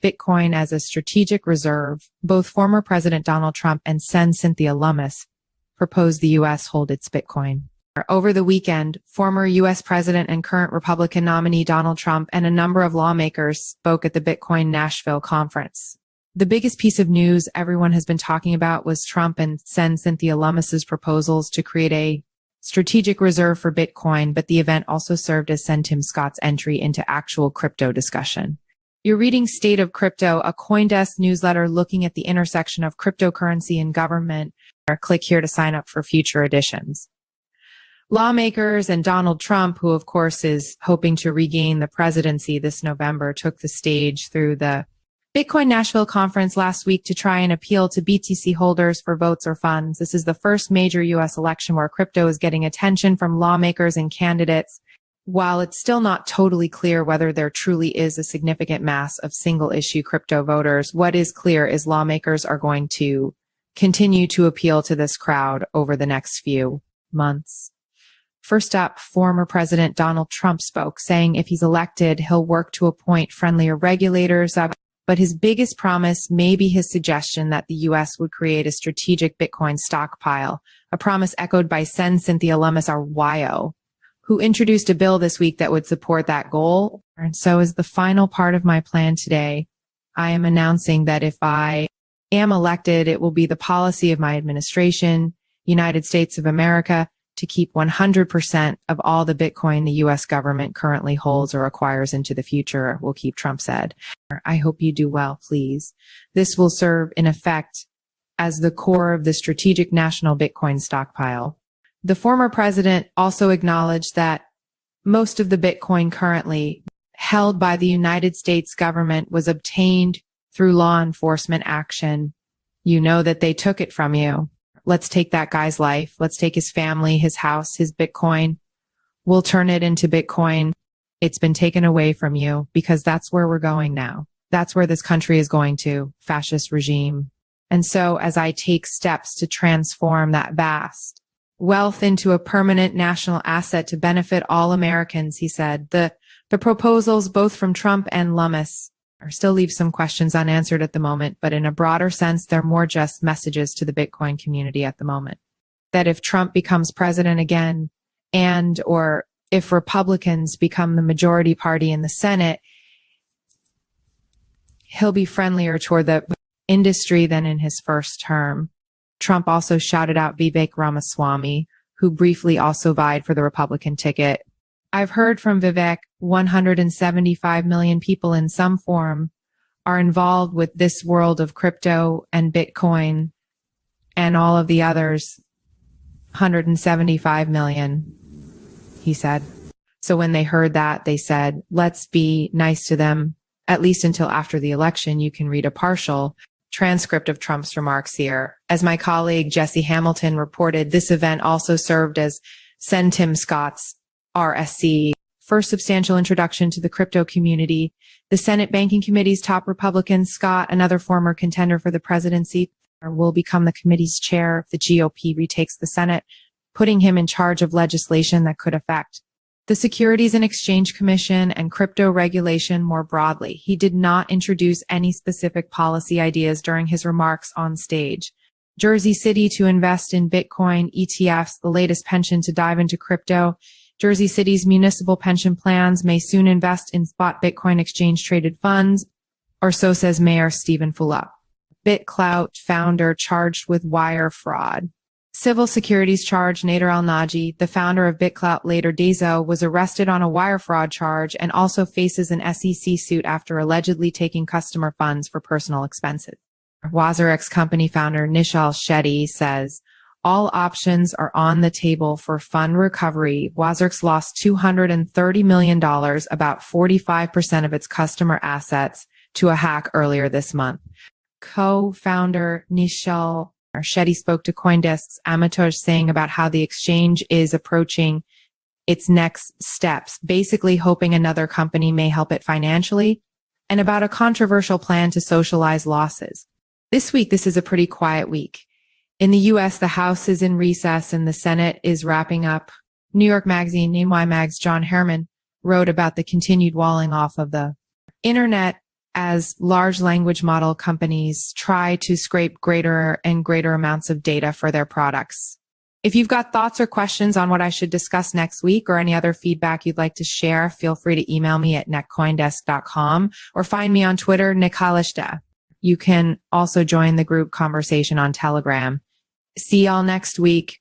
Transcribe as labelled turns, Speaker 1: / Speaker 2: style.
Speaker 1: Bitcoin as a strategic reserve. Both former President Donald Trump and Sen Cynthia Lummis proposed the U.S. hold its Bitcoin. Over the weekend, former U.S. President and current Republican nominee Donald Trump and a number of lawmakers spoke at the Bitcoin Nashville conference. The biggest piece of news everyone has been talking about was Trump and Sen Cynthia Lummis's proposals to create a strategic reserve for Bitcoin, but the event also served as Sen Tim Scott's entry into actual crypto discussion. You're reading State of Crypto, a CoinDesk newsletter looking at the intersection of cryptocurrency and government. Click here to sign up for future editions. Lawmakers and Donald Trump, who of course is hoping to regain the presidency this November, took the stage through the Bitcoin Nashville conference last week to try and appeal to BTC holders for votes or funds. This is the first major U.S. election where crypto is getting attention from lawmakers and candidates. While it's still not totally clear whether there truly is a significant mass of single-issue crypto voters, what is clear is lawmakers are going to continue to appeal to this crowd over the next few months. First up, former President Donald Trump spoke, saying if he's elected, he'll work to appoint friendlier regulators. But his biggest promise may be his suggestion that the U.S. would create a strategic Bitcoin stockpile, a promise echoed by Sen Cynthia Lummis, our YO, who introduced a bill this week that would support that goal. And so as the final part of my plan today, I am announcing that if I am elected, it will be the policy of my administration, United States of America, to keep 100% of all the Bitcoin the U.S. government currently holds or acquires into the future. Will keep, Trump said. I hope you do well, please. This will serve in effect as the core of the strategic national Bitcoin stockpile. The former president also acknowledged that most of the Bitcoin currently held by the United States government was obtained through law enforcement action. You know that they took it from you. Let's take that guy's life. Let's take his family, his house, his Bitcoin. We'll turn it into Bitcoin. It's been taken away from you because that's where we're going now. That's where this country is going to, fascist regime. And so as I take steps to transform that vast wealth into a permanent national asset to benefit all Americans, he said, the proposals both from Trump and Lummis still leave some questions unanswered at the moment, but in a broader sense, they're more just messages to the Bitcoin community at the moment. That if Trump becomes president again, or if Republicans become the majority party in the Senate, he'll be friendlier toward the industry than in his first term. Trump also shouted out Vivek Ramaswamy, who briefly also vied for the Republican ticket. I've heard from Vivek, 175 million people in some form are involved with this world of crypto and Bitcoin, and all of the others, 175 million, he said. So when they heard that, they said, let's be nice to them, at least until after the election. You can read a partial transcript of Trump's remarks here. As my colleague Jesse Hamilton reported, this event also served as Sen Tim Scott's RSC first substantial introduction to the crypto community. The Senate Banking Committee's top Republican, Scott, another former contender for the presidency, will become the committee's chair if the GOP retakes the Senate, putting him in charge of legislation that could affect the Securities and Exchange Commission and crypto regulation more broadly. He did not introduce any specific policy ideas during his remarks on stage. Jersey City to invest in Bitcoin, ETFs, the latest pension to dive into crypto. Jersey City's municipal pension plans may soon invest in spot Bitcoin exchange-traded funds, or so says Mayor Stephen Fulop. BitClout founder charged with wire fraud. Civil securities charge Nader Al-Naji, the founder of BitClout, later Dezo, was arrested on a wire fraud charge and also faces an SEC suit after allegedly taking customer funds for personal expenses. WazirX company founder Nishal Shetty says, all options are on the table for fund recovery. WazirX lost $230 million, about 45% of its customer assets, to a hack earlier this month. Co-founder Nishal Shetty spoke to CoinDesk's Amatosh, saying about how the exchange is approaching its next steps, basically hoping another company may help it financially, and about a controversial plan to socialize losses. This week, this is a pretty quiet week. In the U.S., the House is in recess and the Senate is wrapping up. New York Magazine, NY Mag's John Herman, wrote about the continued walling off of the internet as large language model companies try to scrape greater and greater amounts of data for their products. If you've got thoughts or questions on what I should discuss next week or any other feedback you'd like to share, feel free to email me at netcoindesk.com or find me on Twitter, Nikalishta. You can also join the group conversation on Telegram. See y'all next week.